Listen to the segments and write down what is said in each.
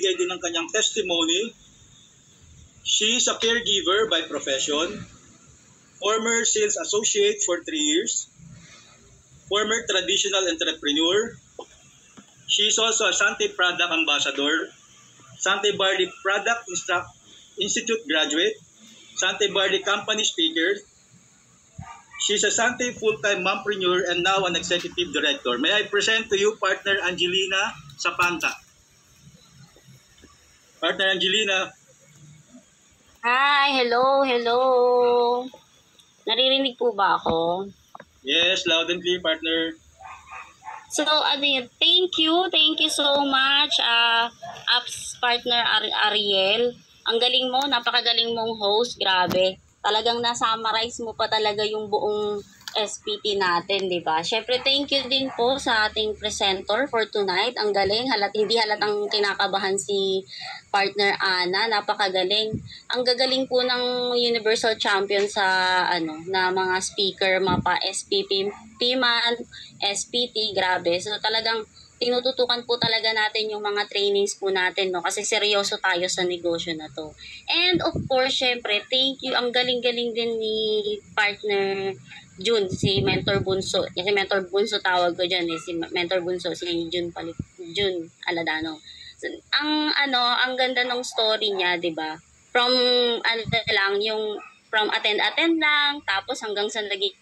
magbigay din ng kanyang testimony. She is a caregiver by profession, former sales associate for 3 years, former traditional entrepreneur. She is also a Sante Product Ambassador, Sante Barley Product Institute graduate, Sante Barley Company speaker. She's a Sante full-time mompreneur and now an executive director. May I present to you partner Angelina Sapanta. Partner Angelina. Hi, hello. Naririnig po ba ako? Yes, loud and clear, partner. So, thank you so much, apps partner Ariel. Ang galing mo, napakagaling mong host, grabe. Talagang na-summarize mo pa talaga yung buong SPT natin, di ba? Syempre, thank you din po sa ating presenter for tonight. Ang galing, hindi halatang kinakabahan si partner Ana, napakagaling. Ang gagaling po ng Universal Champion sa na mga speaker, mapa SPP, PMAN, SPT, grabe. So talagang tinututukan po talaga natin yung mga trainings po natin, no? Kasi seryoso tayo sa negosyo na to. And of course, syempre, thank you. Ang galing-galing din ni partner Jun, si Mentor Bunso. Kasi Mentor Bunso tawag ko dyan eh. Si Mentor Bunso, si Jun Aladano. So, ang ganda ng story niya, di ba? From, from attend lang, tapos hanggang sa naging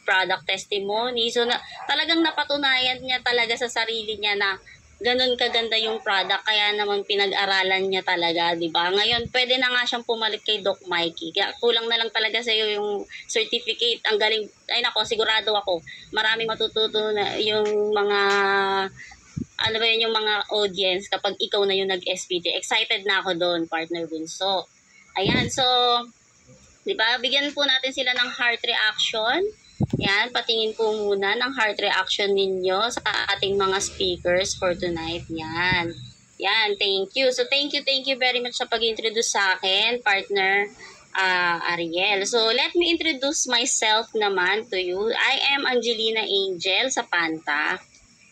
product testimony. So, talagang napatunayan niya talaga sa sarili niya na ganun kaganda yung product, kaya naman pinag-aralan niya talaga, di ba? Ngayon, pwede na nga siyang pumalit kay Doc Mikey. Kaya kulang na lang talaga sa iyo yung certificate. Ang galing, ay nako, sigurado ako, maraming matututo na yung mga, yung mga audience kapag ikaw na yung nag-SPT. Excited na ako doon, partner Bunso. Ayan, so, di ba, bigyan po natin sila ng heart reaction. Yan, patingin po muna ng heart reaction ninyo sa ating mga speakers for tonight. Yan, thank you. So, thank you very much sa pag-introduce sa akin, partner Ariel. So, let me introduce myself naman to you. I am Angelina Angel Sapanta,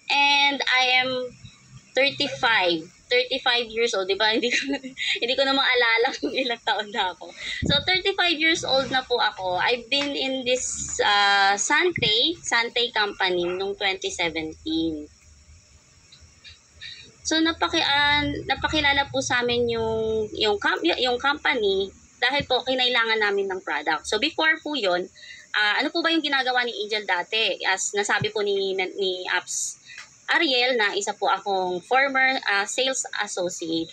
and I am 35 years old, di ba? Hindi ko na maalala kung ilang taon na ako. So, 35 years old na po ako. I've been in this Sante company noong 2017. So, napakilala po sa amin yung company dahil po kinailangan namin ng product. So, before po yun, ano po ba yung ginagawa ni Angel dati? As nasabi po ni Apps Ariel na isa po akong former sales associate.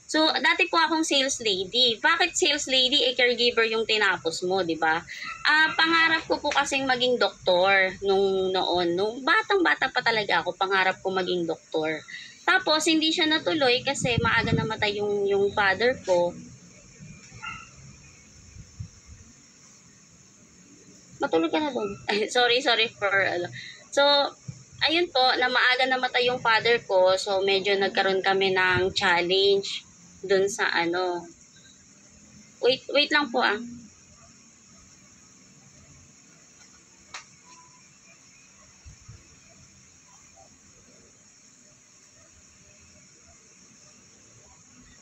So, dati po akong sales lady. Bakit sales lady? Caregiver yung tinapos mo, di ba? Pangarap ko po kasing maging doktor nung batang-bata pa talaga ako, pangarap ko maging doktor. Tapos, hindi siya natuloy kasi maaga namatay yung father ko. Matulog ka na doon. sorry for So, ayun po, na maaga namatay yung father ko, so medyo nagkaroon kami ng challenge dun sa Wait lang po .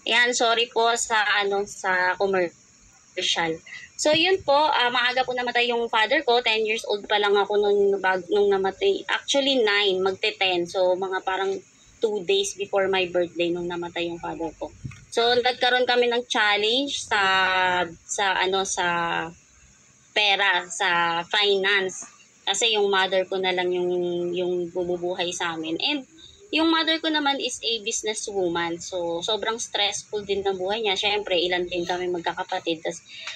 Ayan, sorry po sa sa commercial. So, yun po, maaga po namatay yung father ko. 10 years old pa lang ako nung namatay. Actually, 9, magte-10. So, mga parang 2 days before my birthday nung namatay yung father ko. So, nagkaroon kami ng challenge sa pera, sa finance. Kasi yung mother ko na lang yung bumubuhay sa amin. And yung mother ko naman is a businesswoman. So, sobrang stressful din ng buhay niya. Siyempre, ilan din kami magkakapatid.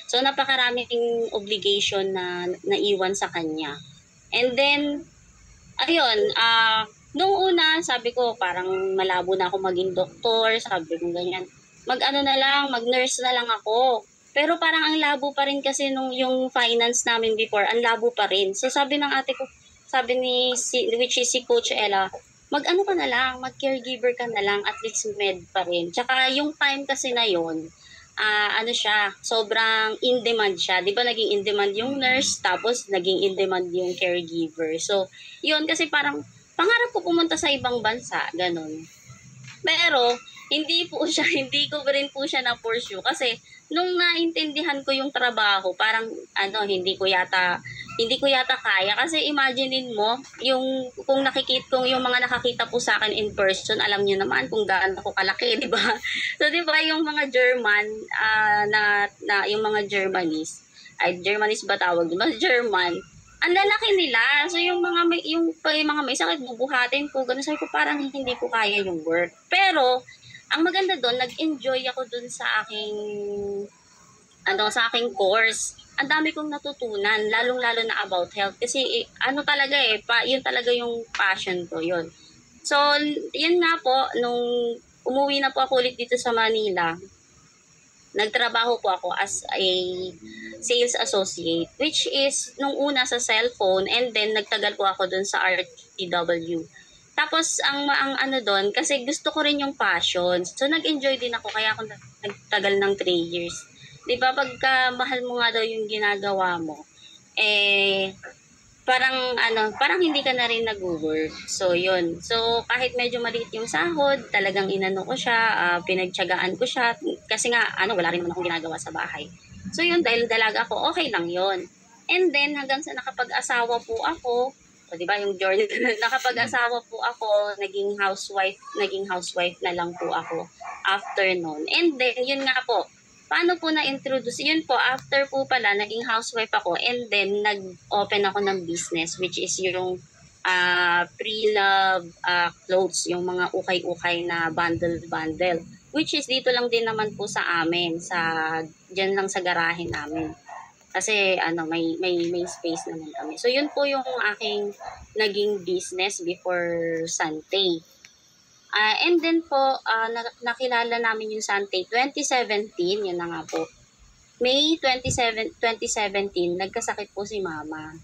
So, napakaraming obligation na naiwan sa kanya. And then, ayun, nung una, sabi ko, parang malabo na ako maging doktor. Sabi ko ganyan. Mag-nurse na lang ako. Pero parang ang labo pa rin kasi yung finance namin before, ang labo pa rin. So, sabi ng ate ko, which is si Coach Ella, mag-ano ka na lang, mag-caregiver ka na lang, at least med pa rin. Tsaka yung time kasi na yun, sobrang in-demand siya. Di ba naging in-demand yung nurse, tapos naging in-demand yung caregiver. So, yun kasi parang, pangarap ko pumunta sa ibang bansa, ganun. Pero, hindi po siya, hindi ko rin po siya na-pursue kasi nung naintindihan ko yung trabaho, parang hindi ko yata kaya kasi imaginein mo yung kung kung yung mga nakakita po sa akin in person, alam niyo naman kung gaano ako kalaki, di ba? So, di ba yung mga German yung mga Germanese ba tawag, di ba? German, ang lalaki nila. So yung mga may sakit bubuhatin ko, ganun, sabi ko parang hindi ko kaya yung work. Pero ang maganda doon, nag-enjoy ako doon sa aking course. Ang dami kong natutunan, lalong-lalo na about health kasi yun talaga yung passion ko, yun. So, yun nga po, nung umuwi na po ako ulit dito sa Manila, nagtrabaho po ako as a sales associate, which is nung una sa cellphone, and then nagtagal po ako dun sa RTW. Tapos ang ano doon, kasi gusto ko rin yung passion. So nag-enjoy din ako, kaya ako nagtagal ng 3 years. 'Di ba pagka mahal mo nga daw yung ginagawa mo, parang hindi ka na rin nag-work. So, yun. So, kahit medyo maliit yung sahod, talagang inano ko siya, pinagtiyagaan ko siya. Kasi nga, wala rin naman akong ginagawa sa bahay. So, yun, dahil dalaga ako, okay lang yun. And then, hanggang sa nakapag-asawa po ako, so, di ba, yung journey, nakapag-asawa po ako, naging housewife na lang po ako after noon. And then, yun nga po, paano po na-introduce? Yun po, after po pala, naging housewife ako and then nag-open ako ng business, which is yung pre-love clothes, yung mga ukay-ukay na bundle. Which is dito lang din naman po sa amin, dyan lang sa garahe namin. Kasi may space naman kami. So yun po yung aking naging business before Sante. And then po, nakilala namin yung Sante 2017, yun na nga po. May 2017, nagkasakit po si Mama.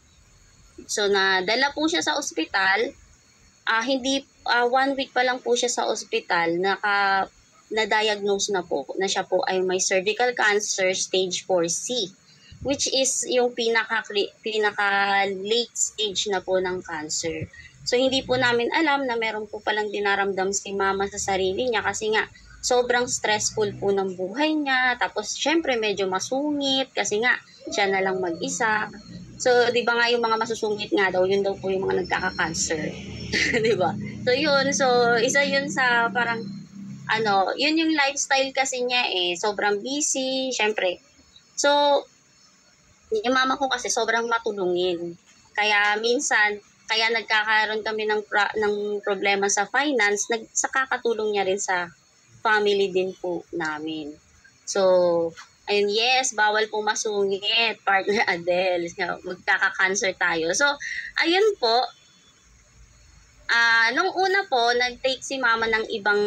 So, nadala po siya sa ospital. 1 week pa lang po siya sa ospital, na-diagnose na po, na siya po ay may cervical cancer stage 4C, which is yung pinaka-late stage na po ng cancer. So, hindi po namin alam na meron po palang dinaramdam si Mama sa sarili niya kasi nga, sobrang stressful po ng buhay niya. Tapos, syempre, medyo masungit kasi nga, siya na lang mag-isa. So, di ba nga yung mga masusungit nga daw, yun daw po yung mga nagkaka-cancer. Di ba? So, yun. So, isa yun sa parang, yun yung lifestyle kasi niya sobrang busy, syempre. So, yung mama ko kasi sobrang matulungin. Kaya minsan, kaya nagkakaroon kami ng problema sa finance, sa kakatulong niya rin sa family din po namin. So, ayun, yes, bawal po masungit, partner Adele. Magkaka-cancer tayo. So, ayun po, nung una po, nag-take si Mama ng ibang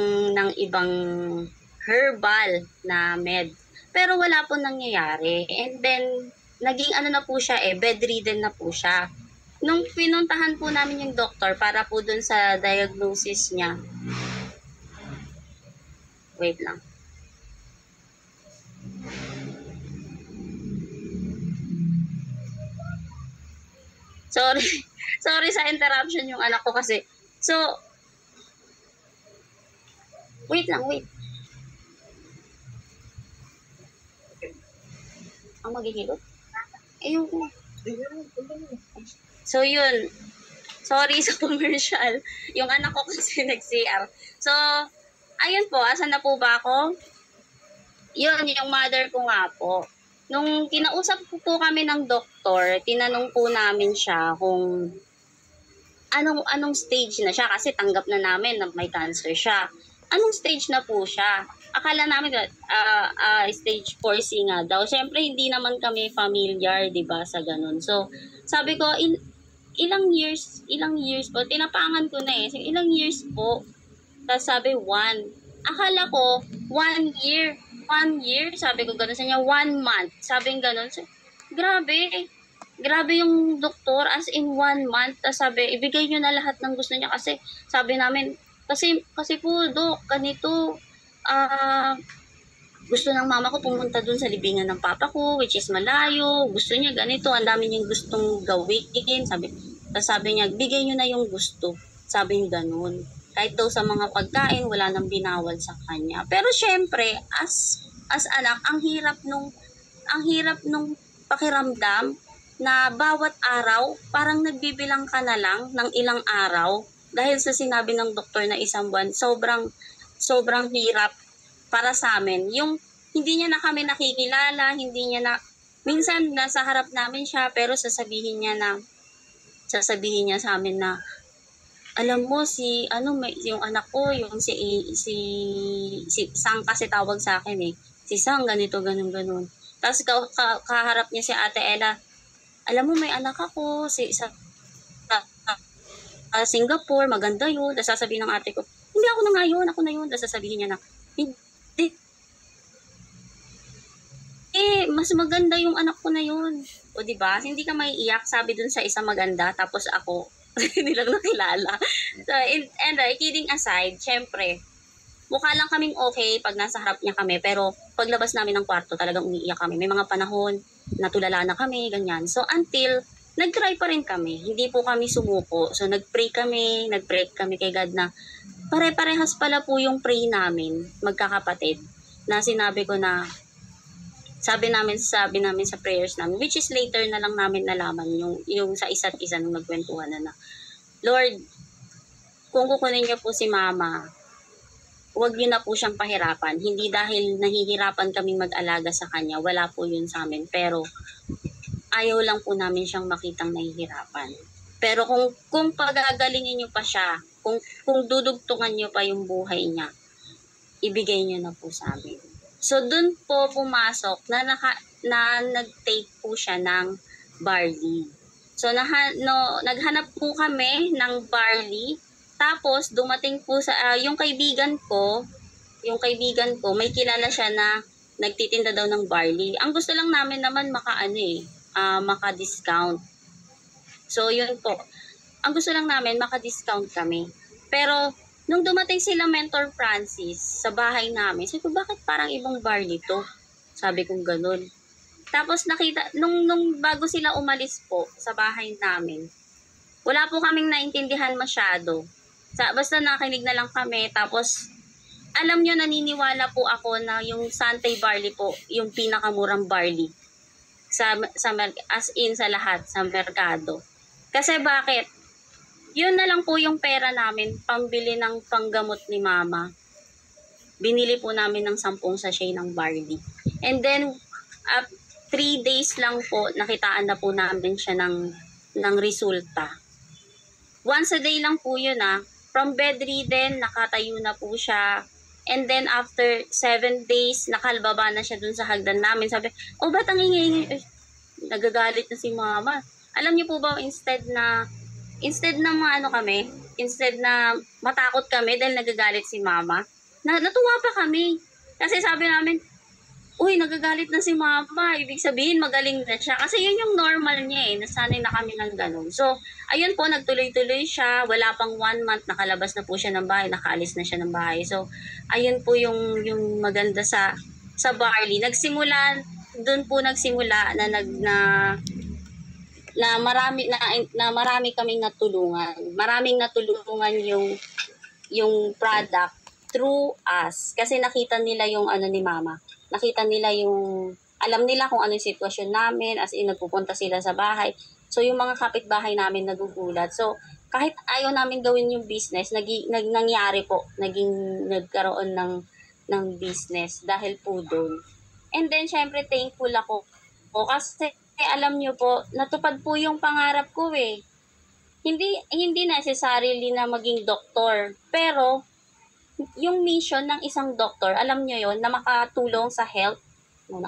herbal na med. Pero wala po nangyayari. And then, naging na po siya bedridden na po siya. Nung pinuntahan po namin yung doktor para po dun sa diagnosis niya. Wait lang. Sorry sa interruption yung anak ko kasi. So, wait. Ang maghihilot? Ayun ko. So, yun. Sorry sa commercial. Yung anak ko kasi nag-CR. So, ayun po. Asan na po ba ako? Yun, yung mother ko nga po. Nung kinausap po kami ng doktor, tinanong po namin siya kung anong stage na siya kasi tanggap na namin na may cancer siya. Anong stage na po siya? Akala namin stage 4C nga daw. Siyempre, hindi naman kami familiar, di ba, sa ganun. So, sabi ko, ilang years po, tinapangan ko na so, ilang years po. Tapos sabi, 1. Akala ko, 1 year. 1 year, sabi ko gano'n sa niya, 1 month. Sabi nga gano'n. So, grabe yung doktor, as in 1 month. Tapos sabi, ibigay nyo na lahat ng gusto niya kasi sabi namin, kasi po, Dok, ganito, gusto ng mama ko pumunta dun sa libingan ng papa ko, which is malayo. Gusto niya ganito, ang dami niyang gustong gawin. Sabi niya, bigay nyo na yung gusto. Sabi niya ganun. Kahit daw sa mga pagkain, wala nang binawal sa kanya. Pero syempre, as anak, ang hirap nung pakiramdam na bawat araw, parang nagbibilang ka na lang ng ilang araw dahil sa sinabi ng doktor na isang buwan, sobrang hirap para sa amin. Yung hindi niya na kami nakikilala, minsan nasa harap namin siya, pero sasabihin niya sa amin na, alam mo yung anak ko, yung si Sang kasi tawag sa akin eh. Si Sang ganito ganun. Tapos kaharap niya si Ate Ella, alam mo may anak ako sa Singapore, maganda yun. Tapos sasabihin ng ate ko, hindi ako na yun. Tapos sasabihin niya na, hindi. Mas maganda yung anak ko na yun. O diba? Hindi ka maiiyak, sabi dun sa isang maganda, tapos ako, hindi lang nakilala. So, and kidding aside, syempre, mukha lang kaming okay pag nasa harap niya kami, pero paglabas namin ng kwarto, talagang umiiyak kami. May mga panahon, natulala na kami, ganyan. So, until, nag-try pa rin kami. Hindi po kami sumuko. So, nag-pray kami kay God na, pare-parehas pala po yung pray namin, magkakapatid, na sinabi ko na, sabi namin sa prayers namin, which is later na lang namin nalaman yung sa isa't isa nung nagkwentuhan na Lord, kung kukunin niyo po si Mama, huwag niyo na po siyang pahirapan. Hindi dahil nahihirapan kaming mag-alaga sa kanya, wala po yun sa amin. Pero ayaw lang po namin siyang makitang nahihirapan. Pero kung pagagalingin niyo pa siya, kung dudugtungan niyo pa yung buhay niya, ibigay niyo na po sa amin. So, dun po pumasok na nag-take po siya ng barley. So, naghanap po kami ng barley. Tapos, dumating po yung kaibigan ko, may kilala siya na nagtitinda daw ng barley. Ang gusto lang namin naman maka-discount. So, yun po. Ang gusto lang namin, maka-discount kami. Pero, nung dumating sila Mentor Francis sa bahay namin, sabi ko, bakit parang ibang barley to? Sabi kong ganun. Tapos nakita, nung bago sila umalis po sa bahay namin, wala po kaming naintindihan masyado. Basta nakinig na lang kami. Tapos, alam nyo, naniniwala po ako na yung Santay barley po, yung pinakamurang barley. As in sa lahat, sa merkado. Kasi bakit? Yun na lang po yung pera namin, pambili ng panggamot ni Mama. Binili po namin ng 10 sachet ng barley. And then, 3 days lang po, nakitaan na po namin siya ng resulta. Once a day lang po yun From bedridden, nakatayo na po siya. And then, after 7 days, nakalbaba na siya dun sa hagdan namin. Sabi, ba't ang hingi? Nagagalit na si Mama. Alam niyo po ba, instead na matakot kami dahil nagagalit si Mama, natuwa pa kami. Kasi sabi namin, nagagalit na si Mama, ibig sabihin magaling na siya. Kasi yun yung normal niya nasanay na kami ng ganun. So, ayun po, nagtuloy-tuloy siya. Wala pang 1 month, nakalabas na po siya ng bahay, nakaalis na siya ng bahay. So, ayun po yung maganda sa barley. Doon po nagsimula na marami kaming natulungan. Maraming natulungan yung product through us. Kasi nakita nila yung ni Mama. Nakita nila alam nila kung ano yung sitwasyon namin, as in nagpupunta sila sa bahay. So yung mga kapitbahay namin nagugulat. So kahit ayaw namin gawin yung business, nangyari po, nagkaroon ng business dahil po doon. And then syempre thankful ako kasi alam niyo po, natupad po yung pangarap ko Hindi necessarily na maging doktor. Pero, yung mission ng isang doktor, alam niyo yon, na makatulong sa health ng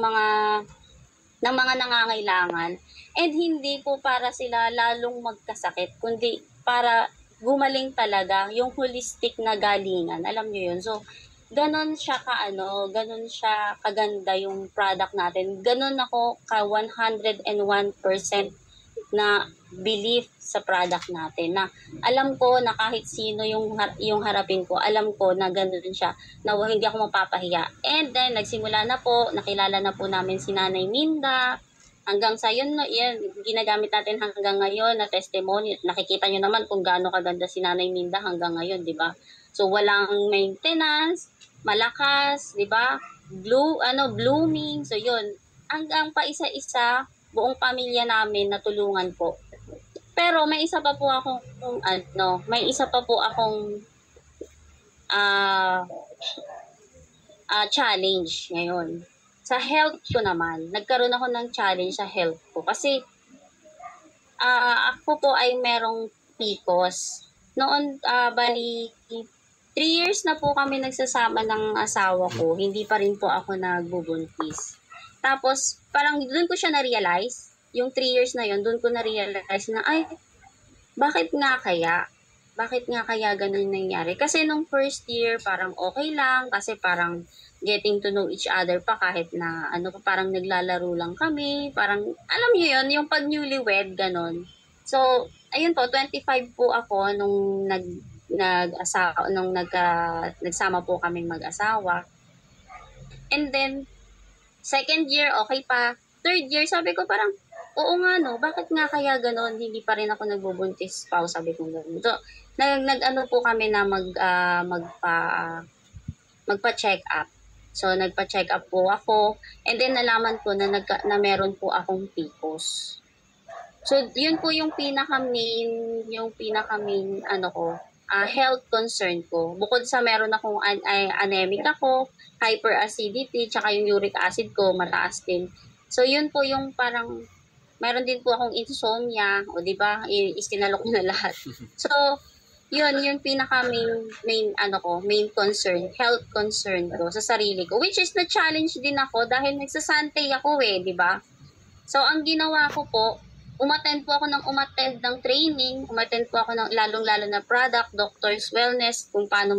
mga nangangailangan. And hindi po para sila lalong magkasakit, kundi para gumaling talaga, yung holistic na galingan. Alam niyo yun. So, ganon siya kaganda yung product natin. Ganon ako ka 101% na belief sa product natin. Na alam ko na kahit sino yung harapin ko, alam ko na ganon siya. Na hindi ako mapapahiya. And then, nagsimula na po, nakilala na po namin si Nanay Minda. Hanggang sa yun, no, yan, ginagamit natin hanggang ngayon na testimony. Nakikita nyo naman kung gaano kaganda si Nanay Minda hanggang ngayon, di ba? So, walang maintenance, malakas, di ba? Blooming. So, yun. Hanggang pa isa-isa, buong pamilya namin natulungan po. Pero may isa pa po akong challenge ngayon. Sa health ko naman, nagkaroon ako ng challenge sa health ko kasi ako po ay merong PCOS. Noon, bali, 3 years na po kami nagsasama ng asawa ko, hindi pa rin po ako nagbubuntis. Tapos, parang doon ko siya na-realize, yung 3 years na yun, doon ko na-realize na, ay, bakit nga kaya? Bakit nga kaya ganun nangyari? Kasi nung first year, parang okay lang, kasi parang getting to know each other pa kahit na parang naglalaro lang kami, parang alam niyo yun, yung pag newlywed ganun. So, ayun po, 25 po ako nung nagsama po kaming mag-asawa. And then second year okay pa, third year sabi ko parang oo nga no, bakit nga kaya ganun, hindi pa rin ako nagbubuntis pa, sabi ko ganun. So, po kami na magpa-check up. So, nagpa-check up po ako. And then, nalaman ko na meron po akong PCOS. So, yun po yung pinaka-main health concern ko. Bukod sa meron akong anemic ako, hyperacidity, tsaka yung uric acid ko, mataas din. So, yun po yung parang, meron din po akong insomnia, o di ba, istinalok na lahat. So, yun yung main concern, health concern ko sa sarili ko, which is na-challenge din ako dahil nagsasantay ako di ba? So, ang ginawa ko po, umattend po ako ng training, umattend po ako ng lalong-lalo na product, doctor's wellness, kung paano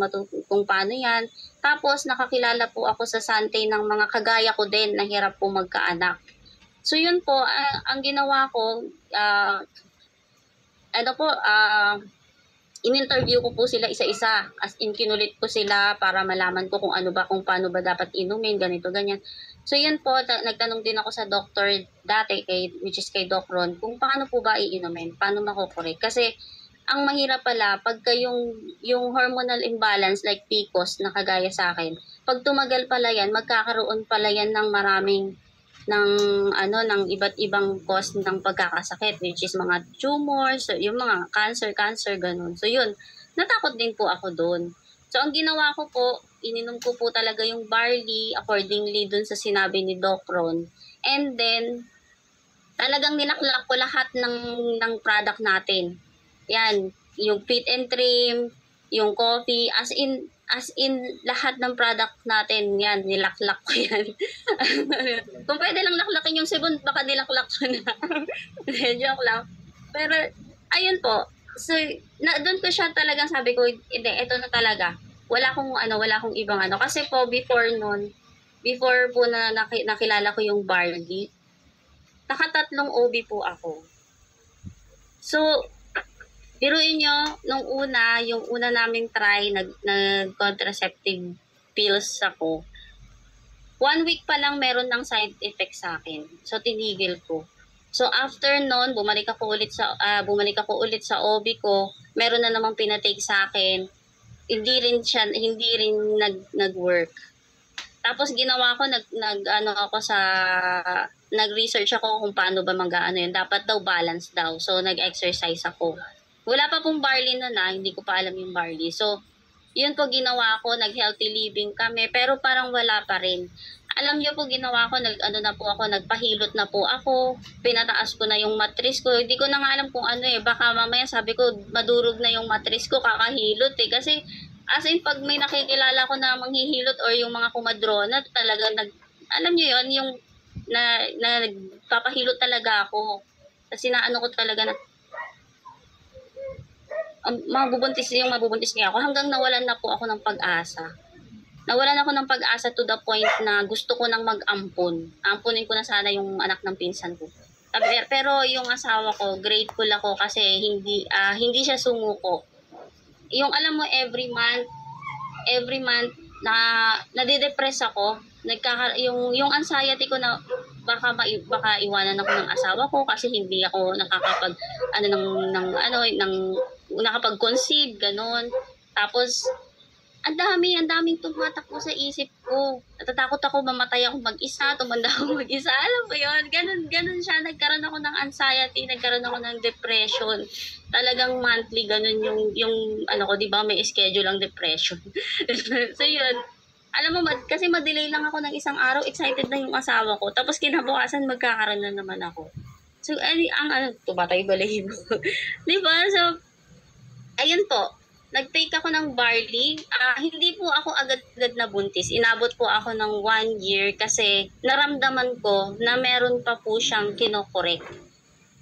yan. Tapos, nakakilala po ako sa santay ng mga kagaya ko din na hirap po magkaanak. So, yun po, ang ginawa ko, in-interview ko po sila isa-isa, as in kinulit ko sila para malaman ko kung paano ba dapat inumin, ganito, ganyan. So yun po, nagtanong din ako sa doctor dati, which is kay Doc Ron, kung paano po ba iinumin, paano makukorek. Kasi ang mahirap pala, pagka yung hormonal imbalance like PCOS na kagaya sa akin, pag tumagal pala yan, magkakaroon pala yan ng maraming ng iba't ibang cause ng pagkakasakit, which is mga tumors, yung mga cancer, ganun. So yun, natakot din po ako doon. So ang ginawa ko po, ininom ko po talaga yung barley accordingly dun sa sinabi ni Doc Ron. And then, talagang ninaklak ko lahat ng product natin. Yan, yung Fit and Trim, yung coffee, as in lahat ng product natin, yan, nilaklak ko yan. Kung pwede lang laklakin yung sibon, baka nilaklak ko na. Joke lang. Pero, ayun po. So, doon ko siya talagang sabi ko, hindi, ito na talaga. Wala akong ibang Kasi po, before po na nakilala ko yung barley, nakatatlong OB po ako. So, biruin nyo, yung una naming try, nag-contraceptive pills ako. 1 week pa lang meron ng side effect sa akin. So, tinigil ko. So, after nun, bumalik ako ulit sa OB ko. Meron na namang pinatake sa akin. Hindi rin nag-work. Tapos, ginawa ko, nag-research ako kung paano ba yun. Dapat daw balance daw. So, nag-exercise ako. Wala pa pong barley hindi ko pa alam yung barley. So, yun po ginawa ko, nag-healthy living kami, pero parang wala pa rin. Alam niyo po ginawa ko, nagpahilot na po ako, pinataas ko na yung mattress ko. Hindi ko na nga alam kung baka mamaya sabi ko, madurog na yung mattress ko, kakahilot Kasi, as in, pag may nakikilala ko na manghihilot or yung mga kumadrona, talaga alam niyo yun, yung nagpapahilot talaga ako. Kasi ko talaga mabubuntis niya ako hanggang nawalan na po ako ng pag-asa. Nawalan ako ng pag-asa to the point na gusto ko nang mag-ampon. Ampunin ko na sana yung anak ng pinsan ko. Pero yung asawa ko, grateful ako kasi hindi siya sumuko. Yung alam mo, every month na nade-depress ako, yung anxiety ko na baka iwanan ako ng asawa ko kasi hindi ako nakakapag nakapag-conceive ganon. Tapos ang daming tumatakbo sa isip ko. Natatakot ako mamatay ako mag-isa, tumanda ako mag-isa. Alam mo yun, ganun siya. Nagkaroon ako ng anxiety, nagkaroon ako ng depression. Talagang monthly, ganun yung ko, di ba, may schedule ang depression. So yun, alam mo, kasi madelay lang ako ng isang araw, excited na yung asawa ko. Tapos kinabukasan, magkakaroon na naman ako. So, tumatay balahibo. Di ba? So, ayun po. Nag-take ako ng barley. Hindi po ako agad-agad nabuntis. Inabot po ako ng 1 year kasi naramdaman ko na meron pa po siyang kinokorek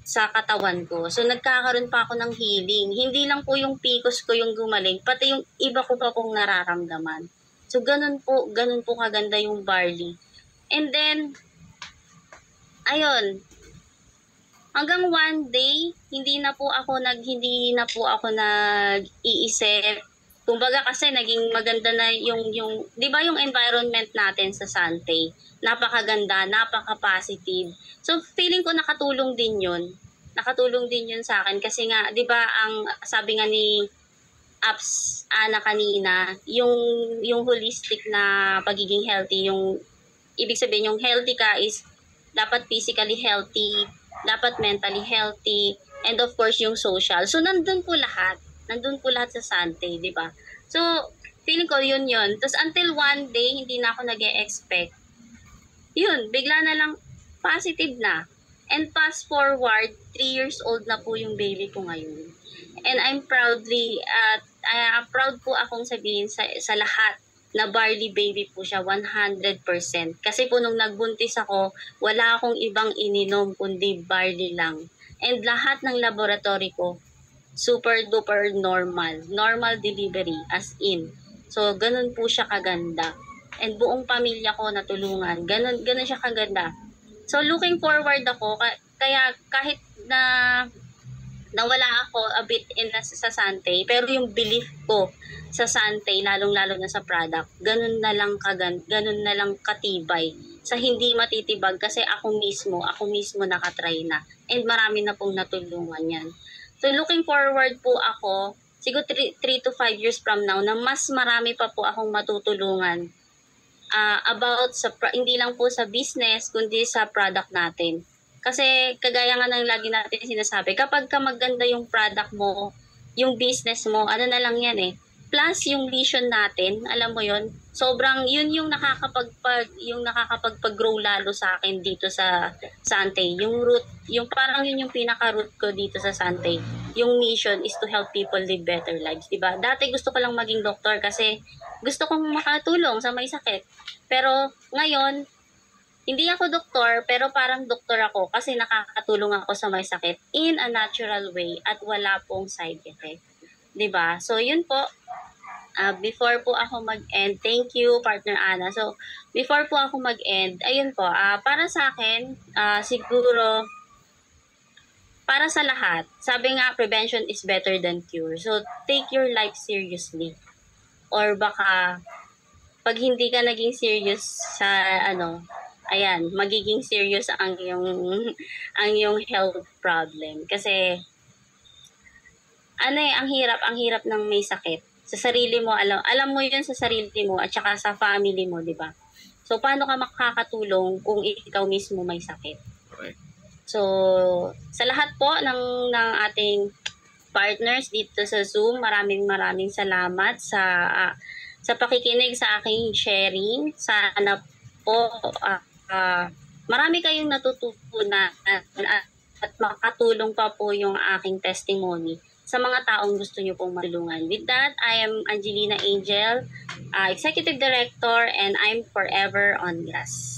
sa katawan ko. So, nagkakaroon pa ako ng healing. Hindi lang po yung PCOS ko yung gumaling, pati yung iba ko pa pong nararamdaman. So, ganun po kaganda yung barley. And then, ayun, hanggang one day, hindi na po ako nag-iisip. Kumbaga kasi naging maganda na yung 'di ba yung environment natin sa Sante. Napakaganda, napaka-positive. So feeling ko nakatulong din 'yun. Nakatulong din 'yun sa akin kasi nga 'di ba ang sabi nga ni Apps Ana kanina, yung holistic na pagiging healthy, yung ibig sabihin yung healthy ka is dapat physically healthy, dapat mentally healthy, and of course yung social. So nandun po lahat sa Sante, di ba? So feeling ko yun. Tapos until one day hindi na ako nag-e-expect. Yun, bigla na lang positive na. And fast forward, 3 years old na po yung baby ko ngayon. And I'm proud po akong sabihin sa lahat na barley baby po siya 100%. Kasi po nung nagbuntis ako, wala akong ibang ininom kundi barley lang. And lahat ng laboratory ko, super duper normal. Normal delivery, as in. So, ganun po siya kaganda. And buong pamilya ko natulungan. Ganun siya kaganda. So, looking forward ako, kaya kahit na nawala ako a bit sa Sante, pero yung belief ko sa Sante, lalong-lalo na sa product, ganun na lang katibay sa hindi matitibag kasi ako mismo nakatry na. And marami na pong natulungan yan. So looking forward po ako, siguro 3 to 5 years from now, na mas marami pa po akong matutulungan about hindi lang po sa business, kundi sa product natin. Kasi kagaya nga ng lagi natin sinasabi, kapag ka maganda yung product mo, yung business mo, ano na lang yan eh. Plus yung vision natin, alam mo yon, sobrang yun yung nakakapagpag-grow lalo sa akin dito sa Sante. Yung root, yung parang yun yung pinaka-root ko dito sa Sante. Yung mission is to help people live better lives, diba? Dati gusto ko lang maging doktor kasi gusto kong makatulong sa may sakit. Pero ngayon, hindi ako doktor, pero parang doktor ako kasi nakakatulong ako sa may sakit in a natural way at wala pong side effect. 'Di ba? So, yun po. Before po ako mag-end, thank you, Partner Ana. So, before po ako mag-end, ayun po, para sa akin, siguro, para sa lahat, sabi nga, prevention is better than cure. So, take your life seriously. Or baka, pag hindi ka naging serious sa, ayan, magiging serious ang iyong health problem. Kasi, ang hirap ng may sakit. Sa sarili mo, alam mo yun sa sarili mo at saka sa family mo, di ba? So, paano ka makakatulong kung ikaw mismo may sakit? Okay. So, sa lahat po ng ating partners dito sa Zoom, maraming salamat sa pakikinig sa aking sharing. Sana po, marami kayong natututunan at makatulong pa po yung aking testimony sa mga taong gusto nyo pong matulungan. With that, I am Angelina Angel, Executive Director, and I'm forever on grass.